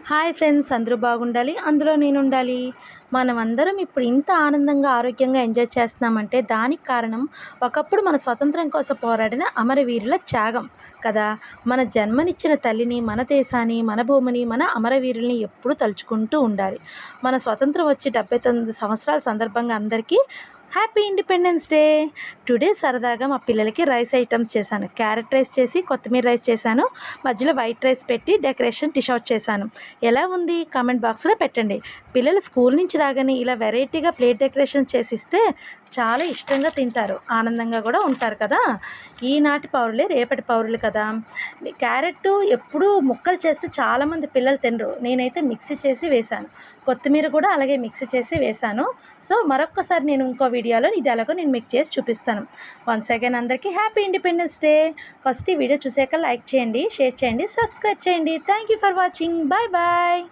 Hi friends, అందరూ బాగుండాలి, అందులో నేను ఉండాలి. మనమందరం ఇప్పుడు ఇంత ఆనందంగా ఆరోగ్యంగా ఎంజాయ్ చేస్తున్నామంటే దానికి కారణం ఒకప్పుడు మన స్వతంత్రం కోసం పోరాడిన అమరవీరుల త్యాగం కదా. మన జన్మనిచ్చిన తల్లిని, మన దేశాన్ని, మన భూమిని, మన అమరవీరుల్ని ఎప్పుడూ తలుచుకుంటూ ఉండాలి. మన స్వతంత్రం వచ్చి 79 సంవత్సరాల సందర్భంగా అందరికీ హ్యాపీ ఇండిపెండెన్స్ డే. టుడే సరదాగా మా పిల్లలకి రైస్ ఐటమ్స్ చేశాను. క్యారెట్ రైస్ చేసి కొత్తిమీర రైస్ చేశాను. మధ్యలో వైట్ రైస్ పెట్టి డెకరేషన్ డిష్ అవుట్ చేశాను. ఎలా ఉంది కామెంట్ బాక్స్లో పెట్టండి. పిల్లలు స్కూల్ నుంచి రాగానే ఇలా వెరైటీగా ప్లేట్ డెకరేషన్ చేసిస్తే చాలా ఇష్టంగా తింటారు, ఆనందంగా కూడా ఉంటారు కదా. ఈనాటి పౌరులే రేపటి పౌరులు కదా. క్యారెట్ ఎప్పుడూ ముక్కలు చేస్తే చాలామంది పిల్లలు తినరు. నేనైతే మిక్సీ చేసి వేశాను. కొత్తిమీర కూడా అలాగే మిక్సీ చేసి వేశాను. సో మరొక్కసారి నేను ఇంకో వీడియోలో ఇది ఎలాగో నేను మీకు చేసి చూపిస్తాను. వన్స్ అగైన్ అందరికీ హ్యాపీ ఇండిపెండెన్స్ డే. ఫస్ట్ ఈ వీడియో చూసాక లైక్ చేయండి, షేర్ చేయండి, సబ్స్క్రైబ్ చేయండి. Thank you for watching. Bye bye.